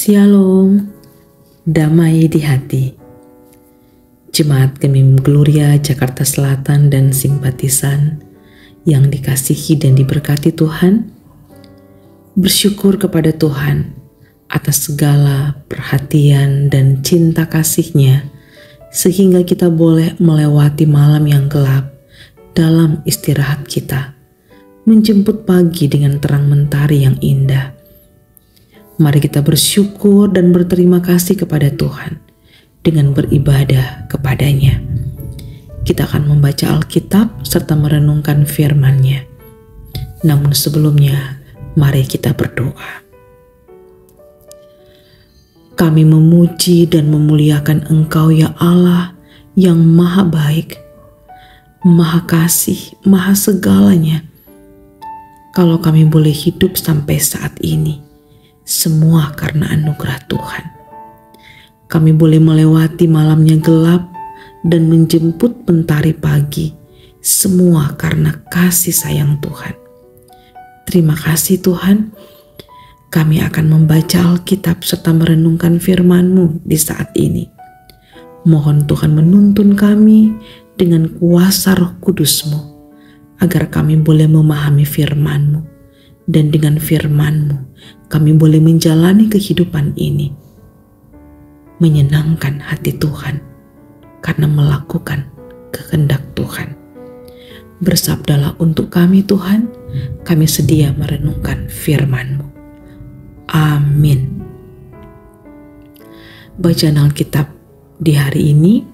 Shalom, damai di hati. Jemaat Gemim Gloria Jakarta Selatan dan simpatisan yang dikasihi dan diberkati Tuhan, bersyukur kepada Tuhan atas segala perhatian dan cinta kasih-Nya sehingga kita boleh melewati malam yang gelap dalam istirahat kita, menjemput pagi dengan terang mentari yang indah. Mari kita bersyukur dan berterima kasih kepada Tuhan dengan beribadah kepada-Nya. Kita akan membaca Alkitab serta merenungkan firman-Nya. Namun sebelumnya, mari kita berdoa. Kami memuji dan memuliakan Engkau ya Allah yang maha baik, maha kasih, maha segalanya. Kalau kami boleh hidup sampai saat ini, semua karena anugerah Tuhan. Kami boleh melewati malamnya gelap dan menjemput mentari pagi, semua karena kasih sayang Tuhan. Terima kasih Tuhan. Kami akan membaca Alkitab serta merenungkan firman-Mu di saat ini. Mohon Tuhan menuntun kami dengan kuasa Roh Kudus-Mu, agar kami boleh memahami firman-Mu, dan dengan firman-Mu kami boleh menjalani kehidupan ini, menyenangkan hati Tuhan karena melakukan kehendak Tuhan. Bersabdalah untuk kami Tuhan, kami sedia merenungkan firman-Mu. Amin. Bacaan Alkitab di hari ini,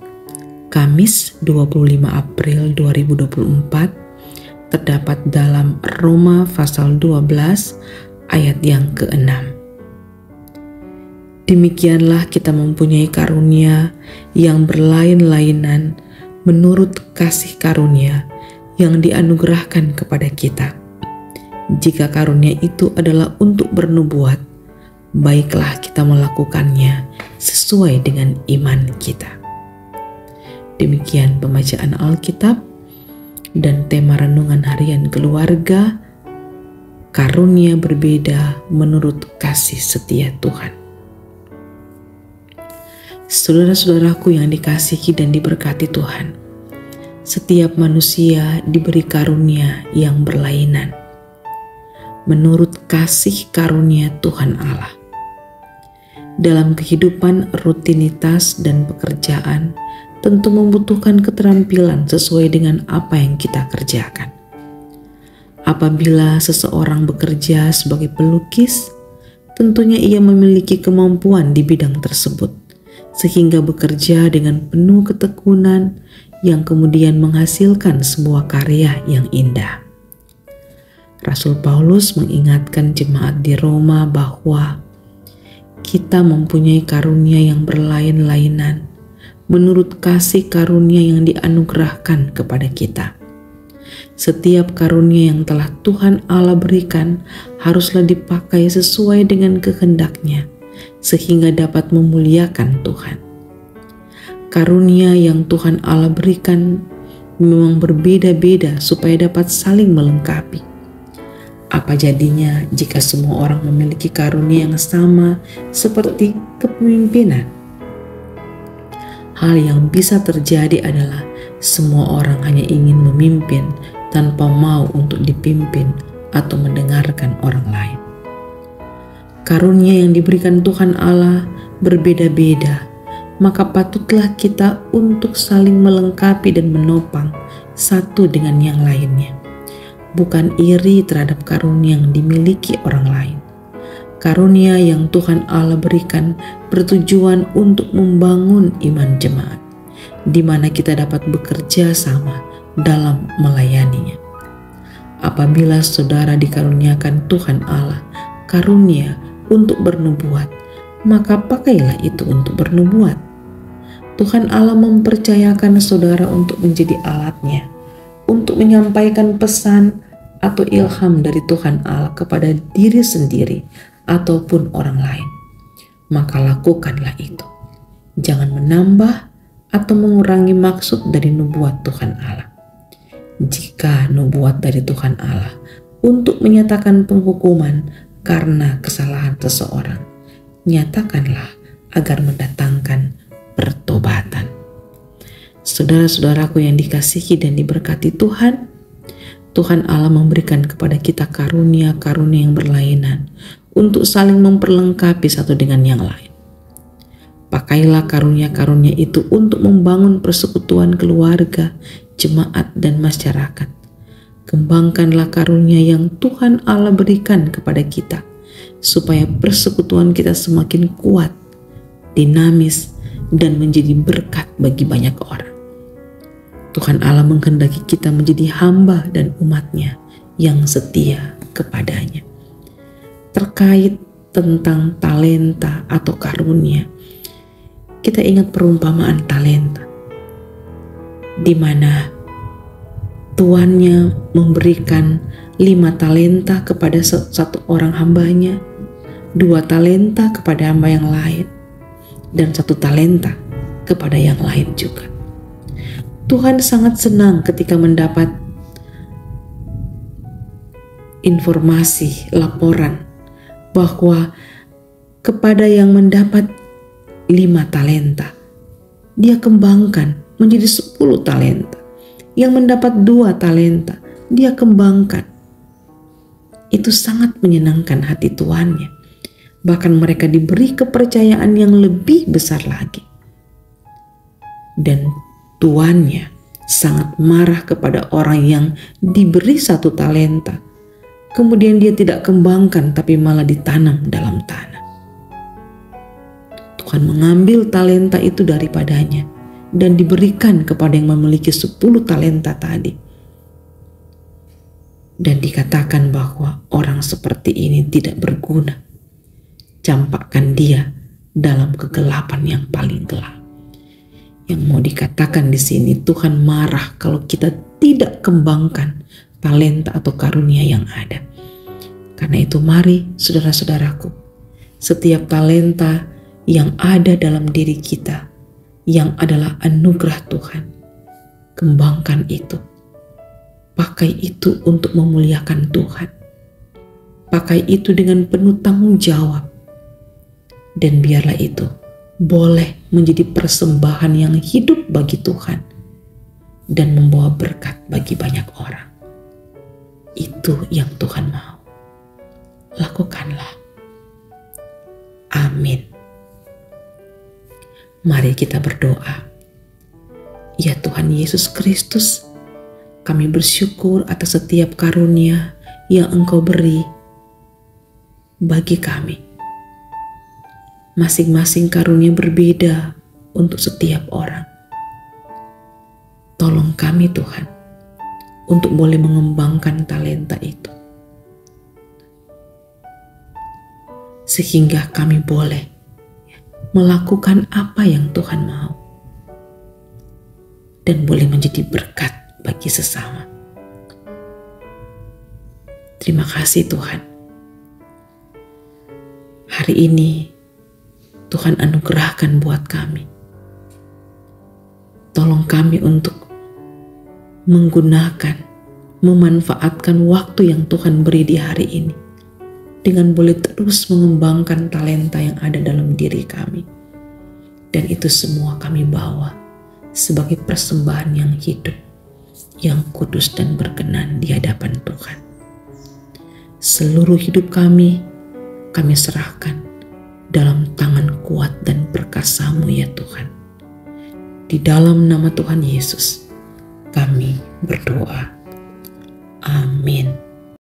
Kamis 25 April 2024, terdapat dalam Roma pasal 12 ayat yang ke-6. Demikianlah kita mempunyai karunia yang berlain-lainan menurut kasih karunia yang dianugerahkan kepada kita. Jika karunia itu adalah untuk bernubuat, baiklah kita melakukannya sesuai dengan iman kita. Demikian pembacaan Alkitab dan tema renungan harian keluarga, karunia berbeda menurut kasih setia Tuhan. Saudara-saudaraku yang dikasihi dan diberkati Tuhan, setiap manusia diberi karunia yang berlainan menurut kasih karunia Tuhan Allah. Dalam kehidupan rutinitas dan pekerjaan tentu membutuhkan keterampilan sesuai dengan apa yang kita kerjakan. Apabila seseorang bekerja sebagai pelukis, tentunya ia memiliki kemampuan di bidang tersebut, sehingga bekerja dengan penuh ketekunan yang kemudian menghasilkan sebuah karya yang indah. Rasul Paulus mengingatkan jemaat di Roma bahwa kita mempunyai karunia yang berlain-lainan menurut kasih karunia yang dianugerahkan kepada kita. Setiap karunia yang telah Tuhan Allah berikan haruslah dipakai sesuai dengan kehendak-Nya, sehingga dapat memuliakan Tuhan. Karunia yang Tuhan Allah berikan memang berbeda-beda supaya dapat saling melengkapi. Apa jadinya jika semua orang memiliki karunia yang sama seperti kepemimpinan? Hal yang bisa terjadi adalah semua orang hanya ingin memimpin tanpa mau untuk dipimpin atau mendengarkan orang lain. Karunia yang diberikan Tuhan Allah berbeda-beda, maka patutlah kita untuk saling melengkapi dan menopang satu dengan yang lainnya. Bukan iri terhadap karunia yang dimiliki orang lain. Karunia yang Tuhan Allah berikan bertujuan untuk membangun iman jemaat, di mana kita dapat bekerja sama dalam melayaninya. Apabila saudara dikaruniakan Tuhan Allah karunia untuk bernubuat, maka pakailah itu untuk bernubuat. Tuhan Allah mempercayakan saudara untuk menjadi alatnya, untuk menyampaikan pesan atau ilham dari Tuhan Allah kepada diri sendiri ataupun orang lain. Maka lakukanlah itu. Jangan menambah atau mengurangi maksud dari nubuat Tuhan Allah. Jika nubuat dari Tuhan Allah untuk menyatakan penghukuman karena kesalahan seseorang, nyatakanlah agar mendatangkan pertobatan. Saudara-saudaraku yang dikasihi dan diberkati Tuhan, Tuhan Allah memberikan kepada kita karunia-karunia yang berlainan untuk saling memperlengkapi satu dengan yang lain. Pakailah karunia-karunia itu untuk membangun persekutuan keluarga, jemaat, dan masyarakat. Kembangkanlah karunia yang Tuhan Allah berikan kepada kita, supaya persekutuan kita semakin kuat, dinamis, dan menjadi berkat bagi banyak orang. Tuhan Allah menghendaki kita menjadi hamba dan umat-Nya yang setia kepadanya. Terkait tentang talenta atau karunia, kita ingat perumpamaan talenta, di mana tuannya memberikan 5 talenta kepada satu orang hambanya, 2 talenta kepada hamba yang lain, dan 1 talenta kepada yang lain juga. Tuhan sangat senang ketika mendapat informasi, laporan bahwa kepada yang mendapat 5 talenta, dia kembangkan menjadi 10 talenta. Yang mendapat 2 talenta, dia kembangkan. Itu sangat menyenangkan hati tuannya. Bahkan mereka diberi kepercayaan yang lebih besar lagi. Dan tuannya sangat marah kepada orang yang diberi 1 talenta. Kemudian dia tidak kembangkan tapi malah ditanam dalam tanah. Tuhan mengambil talenta itu daripadanya dan diberikan kepada yang memiliki 10 talenta tadi. Dan dikatakan bahwa orang seperti ini tidak berguna. Campakkan dia dalam kegelapan yang paling gelap. Yang mau dikatakan di sini, Tuhan marah kalau kita tidak kembangkan talenta atau karunia yang ada. Karena itu mari saudara-saudaraku, setiap talenta yang ada dalam diri kita, yang adalah anugerah Tuhan, kembangkan itu. Pakai itu untuk memuliakan Tuhan. Pakai itu dengan penuh tanggung jawab. Dan biarlah itu boleh menjadi persembahan yang hidup bagi Tuhan dan membawa berkat bagi banyak orang. Itu yang Tuhan mau. Lakukanlah. Amin. Mari kita berdoa. Ya Tuhan Yesus Kristus, kami bersyukur atas setiap karunia yang Engkau beri bagi kami. Masing-masing karunia berbeda untuk setiap orang. Tolong kami Tuhan, untuk boleh mengembangkan talenta itu. Sehingga kami boleh melakukan apa yang Tuhan mau. Dan boleh menjadi berkat bagi sesama. Terima kasih Tuhan. Hari ini Tuhan anugerahkan buat kami. Tolong kami untuk menggunakan, memanfaatkan waktu yang Tuhan beri di hari ini, dengan boleh terus mengembangkan talenta yang ada dalam diri kami. Dan itu semua kami bawa sebagai persembahan yang hidup, yang kudus dan berkenan di hadapan Tuhan. Seluruh hidup kami serahkan dalam tangan kuat dan perkasa-Mu ya Tuhan. Di dalam nama Tuhan Yesus kami berdoa. Amin.